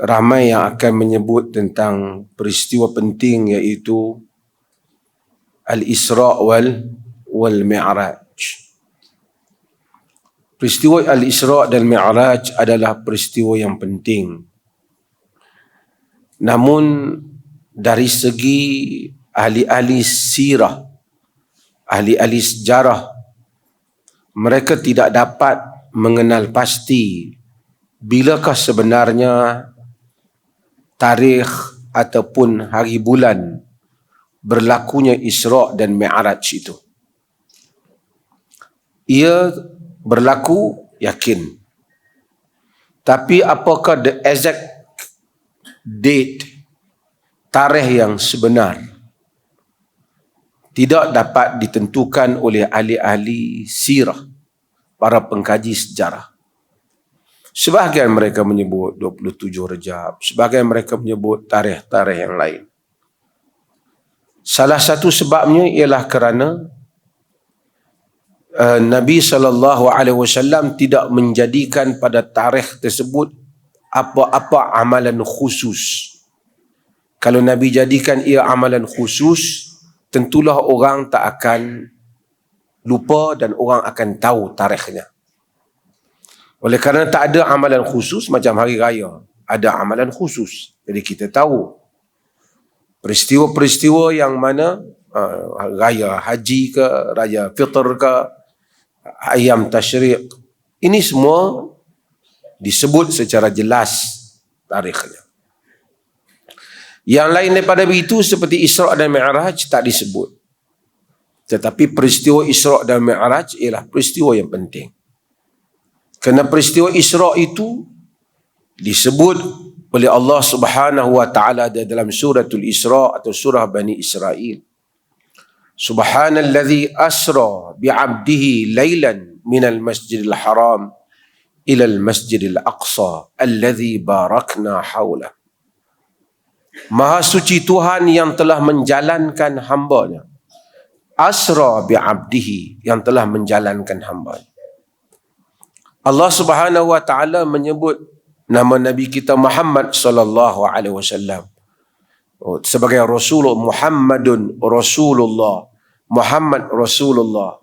ramai yang akan menyebut tentang peristiwa penting, iaitu Al-Isra' wal Mi'raj. Peristiwa Al-Isra' dan Mi'raj adalah peristiwa yang penting. Namun dari segi ahli-ahli sirah, ahli-ahli sejarah, mereka tidak dapat mengenal pasti bilakah sebenarnya tarikh ataupun hari bulan berlakunya Isra' dan Mi'raj itu. Ia berlaku, yakin. Tapi apakah the exact date, tarikh yang sebenar, tidak dapat ditentukan oleh ahli-ahli sirah, para pengkaji sejarah. Sebahagian mereka menyebut 27 Rejab, sebahagian mereka menyebut tarikh-tarikh yang lain. Salah satu sebabnya ialah kerana Nabi SAW tidak menjadikan pada tarikh tersebut apa-apa amalan khusus. Kalau Nabi jadikan ia amalan khusus, tentulah orang tak akan lupa dan orang akan tahu tarikhnya. Oleh kerana tak ada amalan khusus, macam hari raya ada amalan khusus, jadi kita tahu peristiwa-peristiwa yang mana raya haji ke, raya fitr ke, ayam tasyrik, ini semua disebut secara jelas tarikhnya. Yang lain daripada itu seperti Isra' dan Mi'raj tak disebut. Tetapi peristiwa Isra' dan Mi'raj ialah peristiwa yang penting. Kerana peristiwa Isra' itu disebut oleh Allah Subhanahu wa taala dalam suratul Isra' atau surah Bani Israel. Subhanalladzi asra bi'abdihi lailan minal masjidil haram ilal masjidil aqsa alladzi barakna hawlah. Maha suci Tuhan yang telah menjalankan hamba-Nya. Asra bi'abdihi, yang telah menjalankan hamba-Nya. Allah Subhanahu wa taala menyebut nama Nabi kita Muhammad sallallahu alaihi wasallam sebagai Rasulullah. Muhammadun Rasulullah, Muhammad Rasulullah.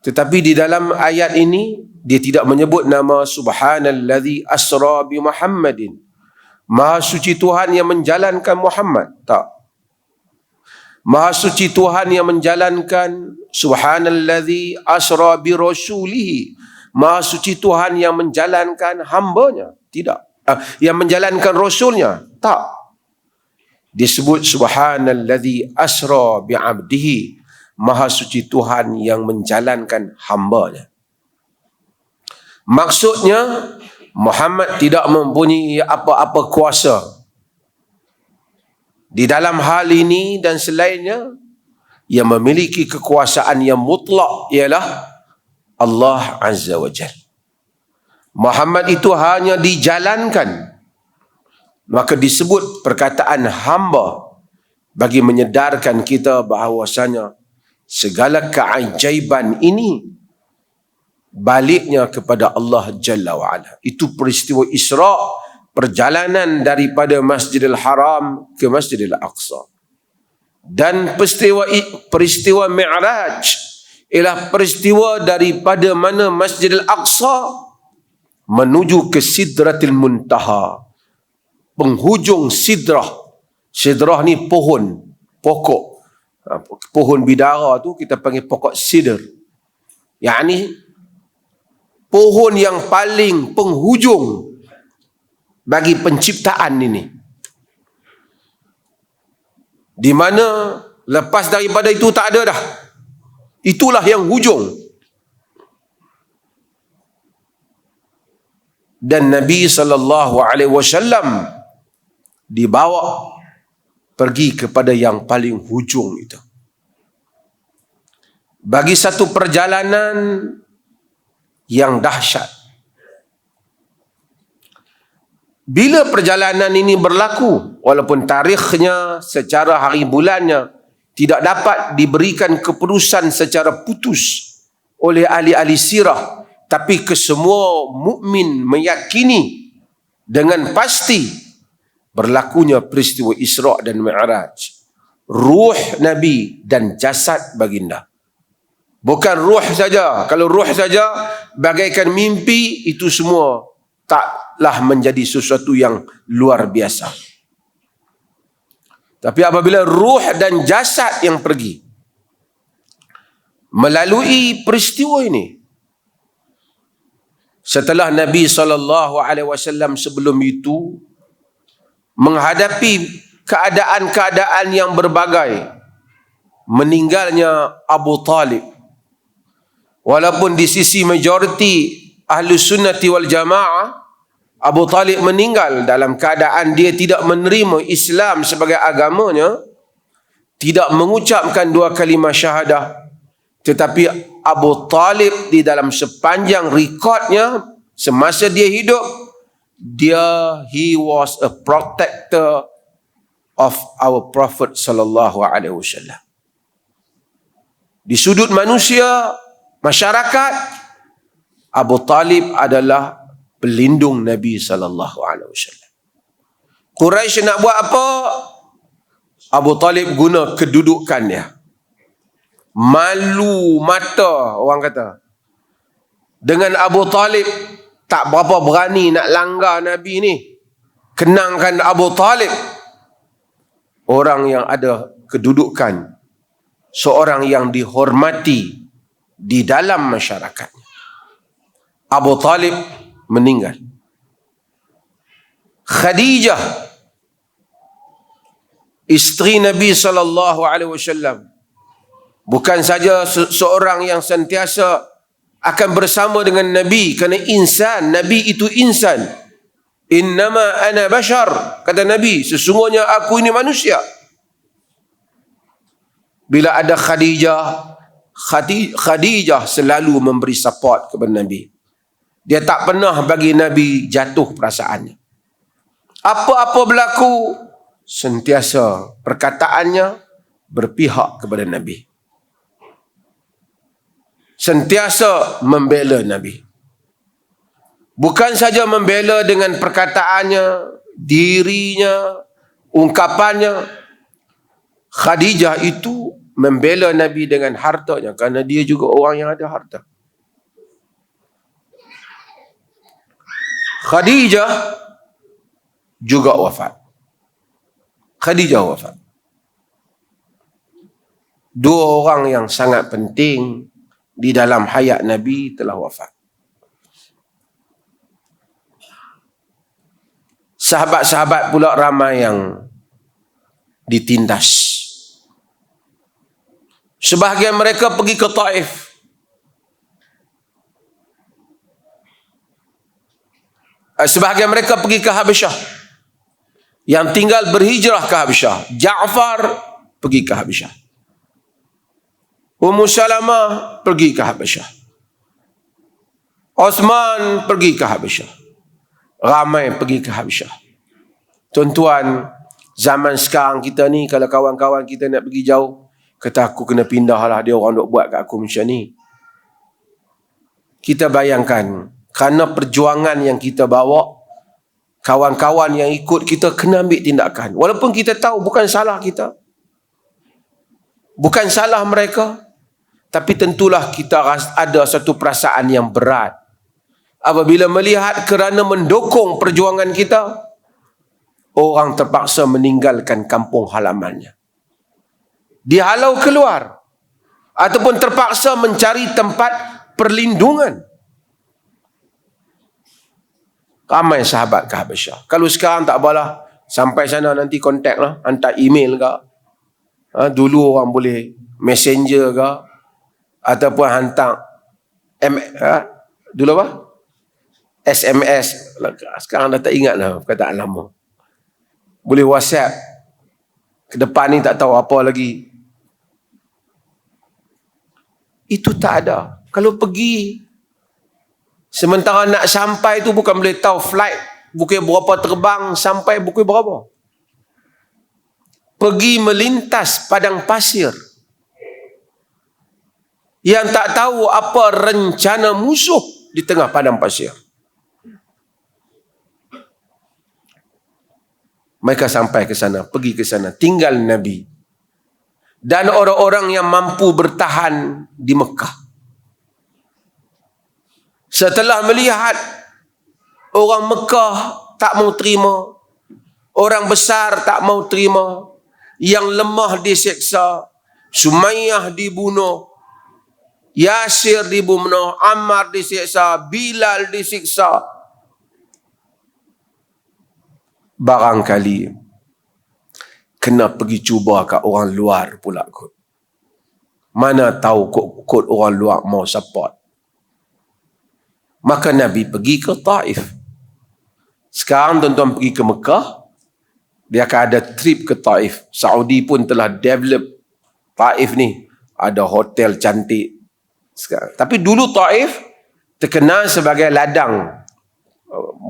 Tetapi di dalam ayat ini dia tidak menyebut nama Subhanalladzi asra bi Muhammadin, Maha suci Tuhan yang menjalankan Muhammad. Tak. Maha suci Tuhan yang menjalankan Subhanalladzi asra bi rasulihi, Maha suci Tuhan yang menjalankan hamba-Nya. Tidak. Yang menjalankan Rasulnya. Tak. Disebut Subhanalladzi asra bi abdihi, Maha suci Tuhan yang menjalankan hamba-Nya. Maksudnya Muhammad tidak mempunyai apa-apa kuasa di dalam hal ini dan selainnya. Yang memiliki kekuasaan yang mutlak ialah Allah Azza wa Jalla. Muhammad itu hanya dijalankan, maka disebut perkataan hamba bagi menyedarkan kita bahawasanya segala keajaiban ini baliknya kepada Allah Jalla wa'ala. Itu peristiwa Isra', perjalanan daripada Masjidil Haram ke Masjidil Aqsa. Dan peristiwa Mi'raj ialah peristiwa daripada mana Masjidil Aqsa menuju ke Sidratil Muntaha, penghujung sidrah. Sidrah ni pohon, pokok. Pohon bidara tu kita panggil pokok sidr. Yakni pohon yang paling penghujung bagi penciptaan ini. Di mana lepas daripada itu tak ada dah. Itulah yang hujung. Dan Nabi SAW dibawa pergi kepada yang paling hujung itu. Bagi satu perjalanan yang dahsyat. Bila perjalanan ini berlaku, walaupun tarikhnya secara hari bulannya tidak dapat diberikan keputusan secara putus oleh ahli-ahli sirah, tapi kesemua mukmin meyakini dengan pasti berlakunya peristiwa Isra' dan Mi'raj, ruh Nabi dan jasad baginda. Bukan ruh saja. Kalau ruh saja bagaikan mimpi, itu semua taklah menjadi sesuatu yang luar biasa. Tapi apabila ruh dan jasad yang pergi, melalui peristiwa ini, setelah Nabi SAW sebelum itu menghadapi keadaan-keadaan yang berbagai, meninggalnya Abu Talib, walaupun di sisi majoriti Ahlus Sunnati wal Jamaah, Abu Talib meninggal dalam keadaan dia tidak menerima Islam sebagai agamanya, tidak mengucapkan 2 kalimah syahadah. Tetapi Abu Talib di dalam sepanjang rekodnya semasa dia hidup, he was a protector of our Prophet sallallahu alaihi wasallam. Di sudut manusia, masyarakat, Abu Talib adalah pelindung Nabi sallallahu alaihi wasallam. Quraisy nak buat apa? Abu Talib guna kedudukannya. Malu mata orang kata. Dengan Abu Talib tak berapa berani nak langgar Nabi ni. Kenangkan Abu Talib, orang yang ada kedudukan, seorang yang dihormati di dalam masyarakatnya. Abu Talib meninggal. Khadijah, isteri Nabi sallallahu alaihi wasallam, bukan saja seorang yang sentiasa akan bersama dengan Nabi, kerana insan, Nabi itu insan. Innama ana bashar, kata Nabi, sesungguhnya aku ini manusia. Bila ada Khadijah selalu memberi support kepada Nabi. Dia tak pernah bagi Nabi jatuh perasaannya. Apa-apa berlaku, sentiasa perkataannya berpihak kepada Nabi. Sentiasa membela Nabi. Bukan saja membela dengan perkataannya, dirinya, ungkapannya. Khadijah itu membela Nabi dengan hartanya, kerana dia juga orang yang ada harta. Khadijah juga wafat. Khadijah wafat. 2 orang yang sangat penting di dalam hayat Nabi telah wafat. Sahabat-sahabat pula ramai yang ditindas. Sebahagian mereka pergi ke Taif. Sebahagian mereka pergi ke Habasyah. Yang tinggal berhijrah ke Habasyah. Ja'far pergi ke Habasyah. Ummu Salamah pergi ke Habasyah. Osman pergi ke Habasyah. Ramai pergi ke Habasyah. Tuan-tuan, zaman sekarang kita ni, kalau kawan-kawan kita nak pergi jauh, kata aku kena pindah lah, dia orang nak buat kat aku macam ni. Kita bayangkan, kerana perjuangan yang kita bawa, kawan-kawan yang ikut kita kena ambil tindakan. Walaupun kita tahu bukan salah kita, bukan salah mereka, tapi tentulah kita ada satu perasaan yang berat apabila melihat kerana mendukung perjuangan kita, orang terpaksa meninggalkan kampung halamannya, dihalau keluar, ataupun terpaksa mencari tempat perlindungan. Ramai sahabat ke Habasyah. Kalau sekarang tak apalah, sampai sana nanti kontak lah, hantar email ke. Dulu orang boleh messenger ke, ataupun hantar dulu apa? SMS. Sekarang dah tak ingat lah perkataan lama. Boleh WhatsApp. Ke depan ni tak tahu apa lagi. Itu tak ada. Kalau pergi, sementara nak sampai tu bukan boleh tahu flight pukul berapa terbang, sampai pukul berapa. Pergi melintas padang pasir yang tak tahu apa rencana musuh di tengah padang pasir. Mereka sampai ke sana, pergi ke sana, tinggal Nabi dan orang-orang yang mampu bertahan di Mekah. Setelah melihat orang Mekah tak mau terima, orang besar tak mau terima, yang lemah diseksa, Sumayyah dibunuh, Yasir dibunuh, Ammar disiksa, Bilal disiksa. Barangkali kena pergi cuba kat orang luar pula kot. Mana tahu kot orang luar mau support. Maka Nabi pergi ke Taif. Sekarang tuan-tuan pergi ke Mekah, dia akan ada trip ke Taif. Saudi pun telah develop Taif ni, ada hotel cantik sekarang. Tapi dulu Taif terkenal sebagai ladang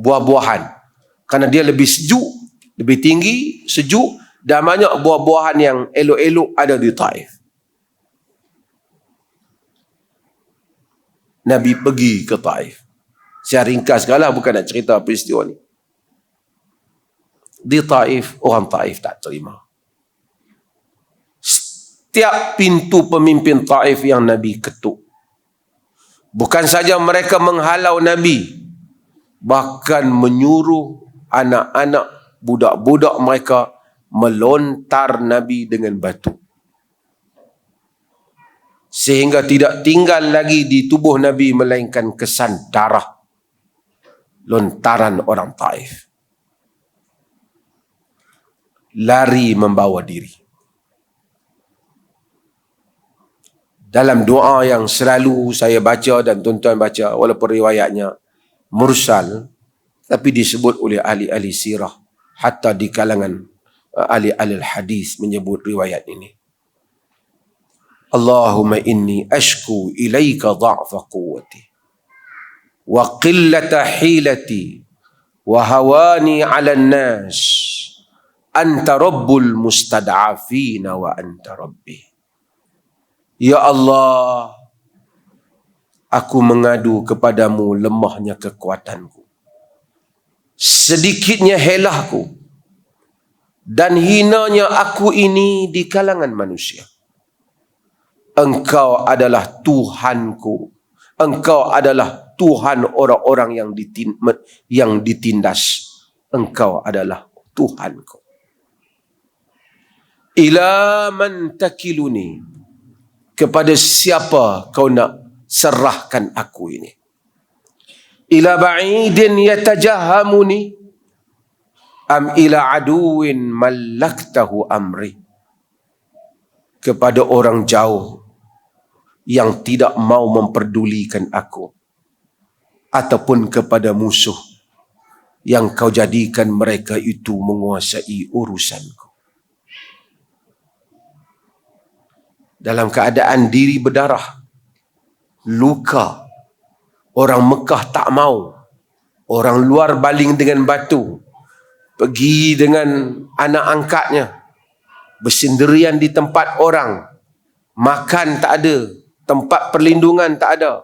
buah-buahan. Kerana dia lebih sejuk, lebih tinggi, sejuk, dan banyak buah-buahan yang elok-elok ada di Taif. Nabi pergi ke Taif. Saya ringkas sekali, bukan nak cerita peristiwa ni. Di Taif, orang Taif tak terima. Setiap pintu pemimpin Taif yang Nabi ketuk. Bukan saja mereka menghalau Nabi, bahkan menyuruh anak-anak, budak-budak mereka melontar Nabi dengan batu. Sehingga tidak tinggal lagi di tubuh Nabi melainkan kesan darah lontaran orang Taif. Lari membawa diri. Dalam doa yang selalu saya baca dan tuan-tuan baca, walaupun riwayatnya mursal, tapi disebut oleh ahli-ahli sirah, hatta di kalangan ahli-ahli hadis menyebut riwayat ini. Allahumma inni ashku ilaika dha'fa quwwati wa qillata hilati wa hawani 'ala an-nas anta rabbul mustad'afina wa anta rabbi. Ya Allah, aku mengadu kepadamu lemahnya kekuatanku, sedikitnya helahku, dan hinanya aku ini di kalangan manusia. Engkau adalah Tuhanku. Engkau adalah Tuhan orang-orang yang ditindas. Engkau adalah Tuhanku. Ila man takiluni, kepada siapa kau nak serahkan aku ini? Ila ba'idin yatajahamuni am ila aduwin mallaktahu amri, kepada orang jauh yang tidak mau memperdulikan aku, ataupun kepada musuh yang kau jadikan mereka itu menguasai urusanku. Dalam keadaan diri berdarah, luka, orang Mekah tak mau, orang luar baling dengan batu, pergi dengan anak angkatnya, bersendirian di tempat orang, makan tak ada, tempat perlindungan tak ada,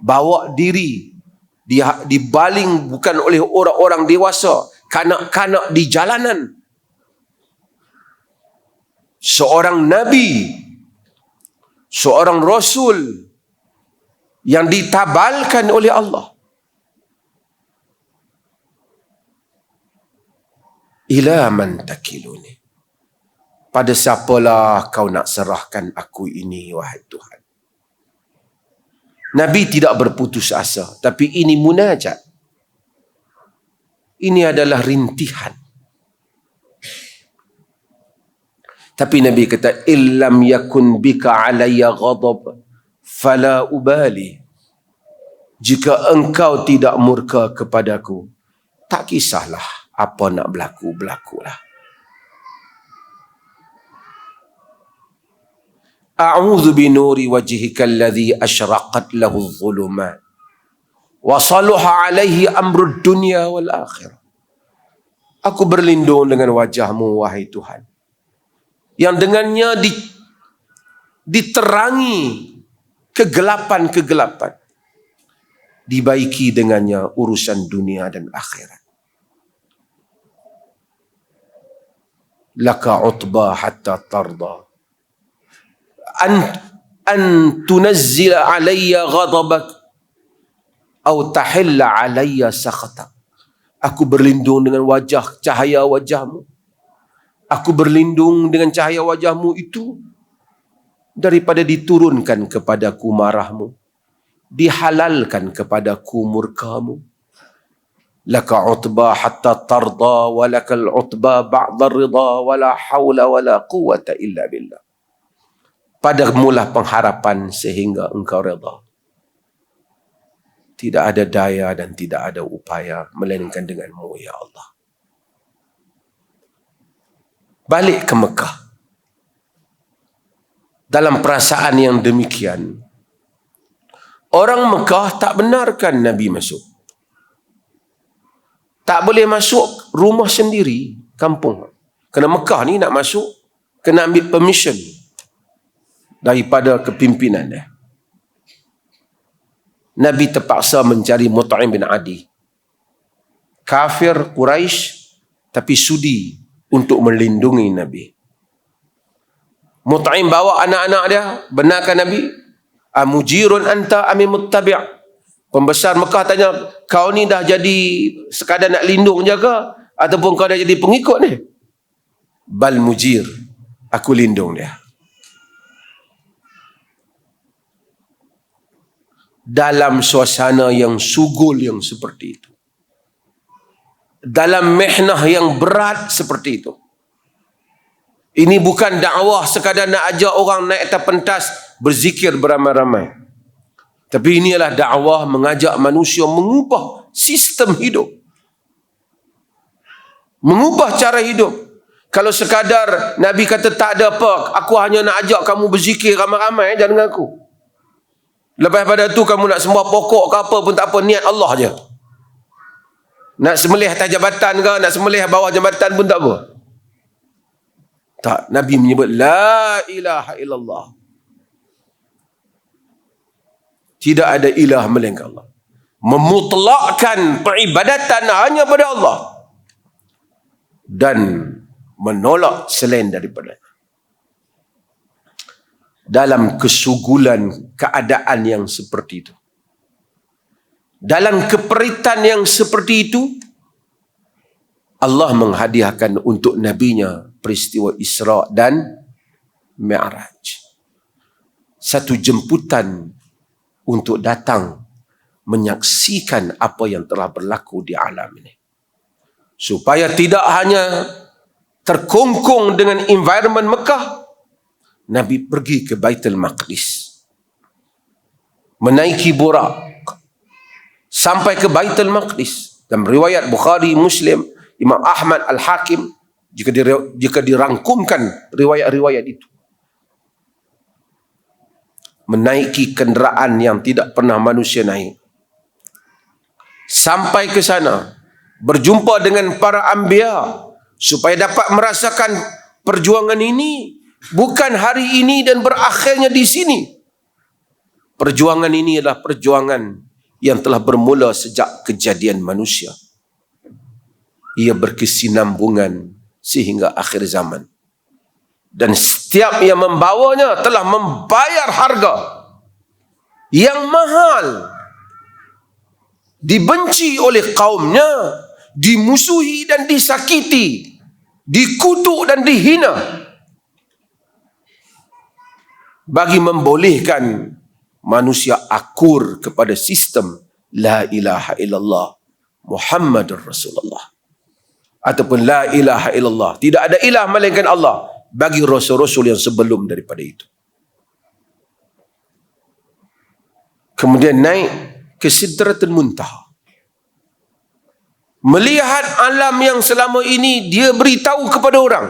bawa diri dibaling bukan oleh orang-orang dewasa, kanak-kanak di jalanan. Seorang Nabi, seorang Rasul yang ditabalkan oleh Allah. Ila man takiluni, pada siapalah kau nak serahkan aku ini, wahai Tuhan. Nabi tidak berputus asa, tapi ini munajat. Ini adalah rintihan. Tapi Nabi kata, illam yakun bika alayya ghadab fala ubali. Jika engkau tidak murka kepadaku, tak kisahlah apa nak berlaku, berlakulah. A'udzu binuri wajhika alladhi asyraqat lahu adh-dhulumat wa salaha alaihi amrud dunya wal akhirah. Aku berlindung dengan wajahmu, wahai Tuhan, yang dengannya diterangi kegelapan-kegelapan, dibaiki dengannya urusan dunia dan akhirat. laka utba hatta tarda an tunazzila alayya ghadabak atau tahilla alayya sakhatak. Aku berlindung dengan cahaya wajahmu. Aku berlindung dengan cahaya wajahmu itu daripada diturunkan kepadaku marahmu, dihalalkan kepadaku murkamu. Laka utba hatta tarda wa lakal utba ba'da ridha wa la hawla wa la quwwata illa billah. Padamulah pengharapan sehingga engkau redha. Tidak ada daya dan tidak ada upaya melainkan denganmu ya Allah. Balik ke Mekah. Dalam perasaan yang demikian, orang Mekah tak benarkan Nabi masuk. Tak boleh masuk rumah sendiri, kampung. Kerana Mekah ni nak masuk, kena ambil permission daripada kepimpinan dia. Nabi terpaksa mencari Mut'im bin Adi. Kafir Quraisy tapi sudi untuk melindungi Nabi. Mut'im bawa anak-anak dia, benarkan Nabi. Amujirun anta ami muttabi'. Pembesar Mekah tanya, kau ni dah jadi sekadar nak lindung jaga ataupun kau dah jadi pengikut ni? Bal mujir, aku lindung dia. Dalam suasana yang sugul yang seperti itu, dalam mihnah yang berat seperti itu, ini bukan dakwah sekadar nak ajak orang naik atas pentas berzikir beramai-ramai, tapi ini adalah dakwah mengajak manusia mengubah sistem hidup, mengubah cara hidup. Kalau sekadar Nabi kata tak ada apa, aku hanya nak ajak kamu berzikir ramai-ramai, jangan dengan aku. Lepas pada tu kamu nak sembah pokok ke apa pun tak apa, niat Allah je. Nak sembelih atas jabatan ke, nak sembelih bawah jabatan pun tak apa. Tak, Nabi menyebut la ilaha illallah. Tidak ada ilah melainkan Allah. Memutlakkan peribadatan hanya pada Allah dan menolak selain daripada. Dalam kesugulan keadaan yang seperti itu, dalam keperitan yang seperti itu, Allah menghadiahkan untuk nabinya peristiwa Isra dan Mi'raj. Satu jemputan untuk datang menyaksikan apa yang telah berlaku di alam ini. Supaya tidak hanya terkungkung dengan environment Mekah, Nabi pergi ke Baitul Maqdis, menaiki burak sampai ke Baitul Maqdis. Dalam riwayat Bukhari, Muslim, Imam Ahmad, Al-Hakim, jika dirangkumkan riwayat-riwayat itu, menaiki kenderaan yang tidak pernah manusia naik, sampai ke sana, berjumpa dengan para anbiya, supaya dapat merasakan perjuangan ini bukan hari ini dan berakhirnya di sini. Perjuangan ini adalah perjuangan yang telah bermula sejak kejadian manusia. Ia berkesinambungan sehingga akhir zaman. Dan setiap yang membawanya telah membayar harga yang mahal. Dibenci oleh kaumnya, dimusuhi dan disakiti, dikutuk dan dihina, bagi membolehkan manusia akur kepada sistem la ilaha illallah Muhammadur Rasulullah, ataupun la ilaha illallah, tidak ada ilah melainkan Allah, bagi rasul-rasul yang sebelum daripada itu. Kemudian naik ke Sidratul Muntaha, melihat alam yang selama ini dia beritahu kepada orang,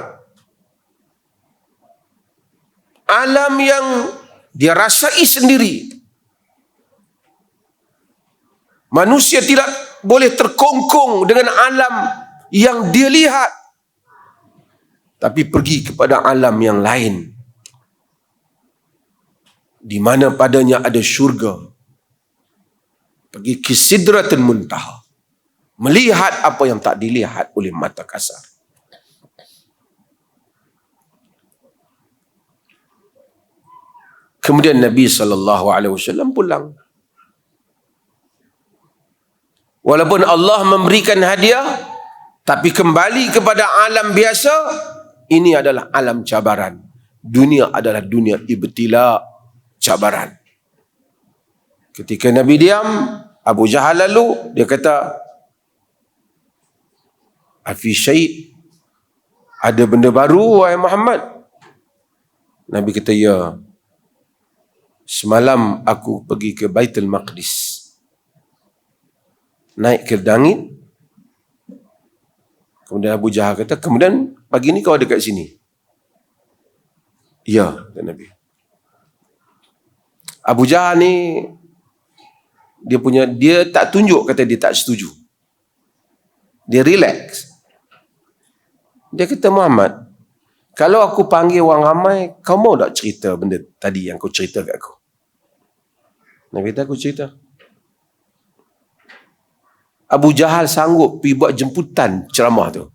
alam yang dia rasai sendiri. Manusia tidak boleh terkongkong dengan alam yang dia lihat, tapi pergi kepada alam yang lain, di mana padanya ada syurga. Pergi ke Sidratul Muntaha, melihat apa yang tak dilihat oleh mata kasar. Kemudian Nabi SAW pulang. Walaupun Allah memberikan hadiah, tapi kembali kepada alam biasa, ini adalah alam cabaran. Dunia adalah dunia ibtila, cabaran. Ketika Nabi diam, Abu Jahal lalu, dia kata, Afi syai', ada benda baru wahai Muhammad? Nabi kata, ya. Semalam aku pergi ke Baitul Maqdis, naik ke langit. Kemudian Abu Jahal kata, kemudian pagi ni kau ada kat sini? Ya, kata Nabi. Abu Jahal ni, dia tak tunjuk kata dia tak setuju. Dia relax. Dia kata, Muhammad, kalau aku panggil orang ramai, kau mau tak cerita benda tadi yang kau cerita kat aku? Nabi kata, aku cerita. Abu Jahal sanggup pergi buat jemputan ceramah tu.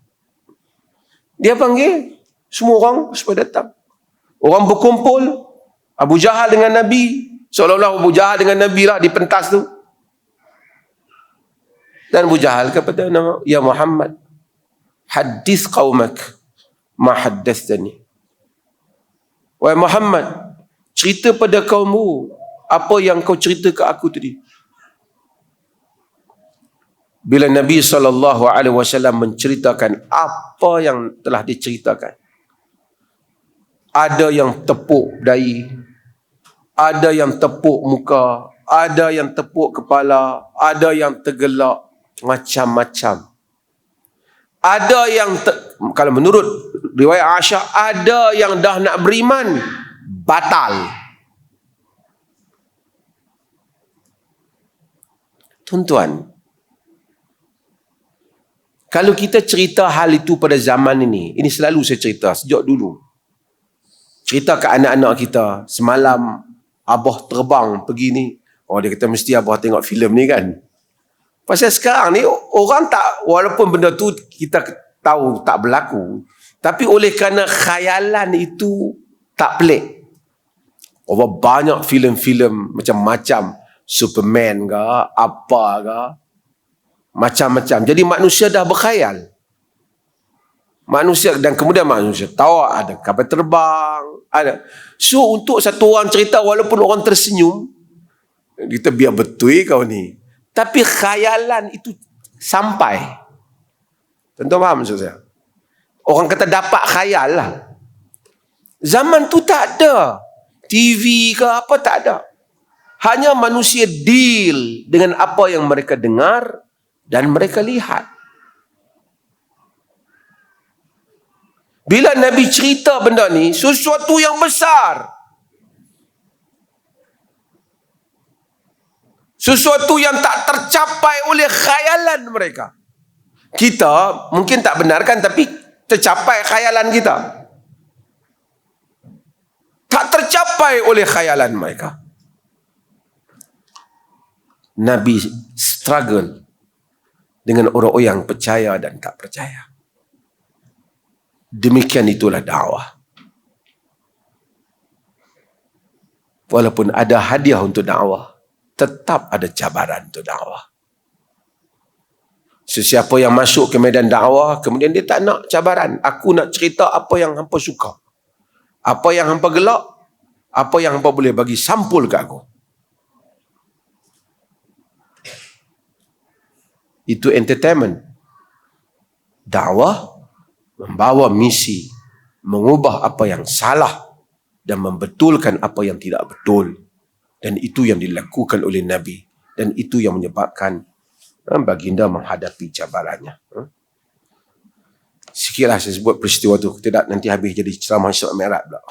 Dia panggil semua orang supaya datang. Orang berkumpul, Abu Jahal dengan Nabi, seolah-olah Abu Jahal dengan Nabi lah di pentas tu. Dan Abu Jahal kepada nama, ya Muhammad, hadis qaumak ma haddatsani. Wahai Muhammad, cerita pada kaummu apa yang kau cerita ke aku tadi. Bila Nabi SAW menceritakan apa yang telah diceritakan, ada yang tepuk dahi, ada yang tepuk muka, ada yang tepuk kepala, ada yang tergelak, macam-macam. Ada yang, kalau menurut riwayat Aisyah, ada yang dah nak beriman, batal. Tuan-tuan, kalau kita cerita hal itu pada zaman ini selalu saya cerita sejak dulu. Cerita ke anak-anak kita, semalam abah terbang pergi ni. Oh, dia kata mesti abah tengok filem ni kan. Pasal sekarang ni orang tak, walaupun benda tu kita tahu tak berlaku, tapi oleh kerana khayalan itu tak pelik. Oh, banyak filem-filem macam-macam, Superman ke, apa ke, macam-macam. Jadi manusia dah berkhayal. Manusia, dan kemudian manusia tahu ada kapal terbang, ada. So untuk satu orang cerita, walaupun orang tersenyum, kita biar betul kau ni, tapi khayalan itu sampai. Tentu faham maksud saya? Orang kata dapat khayal lah. Zaman tu tak ada TV ke apa, tak ada. Hanya manusia deal dengan apa yang mereka dengar dan mereka lihat. Bila Nabi cerita benda ni, sesuatu yang besar, sesuatu yang tak tercapai oleh khayalan mereka. Kita mungkin tak benarkan, tapi tercapai khayalan kita. Tak tercapai oleh khayalan mereka. Nabi struggle dengan orang-orang yang percaya dan tak percaya. Demikian itulah dakwah. Walaupun ada hadiah untuk dakwah, tetap ada cabaran untuk dakwah. Sesiapa yang masuk ke medan dakwah, kemudian dia tak nak cabaran. Aku nak cerita apa yang hampa suka, apa yang hampa gelak, apa yang hampa boleh bagi sampul ke aku. Itu entertainment. Dakwah membawa misi, mengubah apa yang salah dan membetulkan apa yang tidak betul. Dan itu yang dilakukan oleh Nabi. Dan itu yang menyebabkan baginda menghadapi cabarannya. Sikitlah saya sebut peristiwa tu. Tidak nanti habis jadi ceramah Isra Mi'raj pula.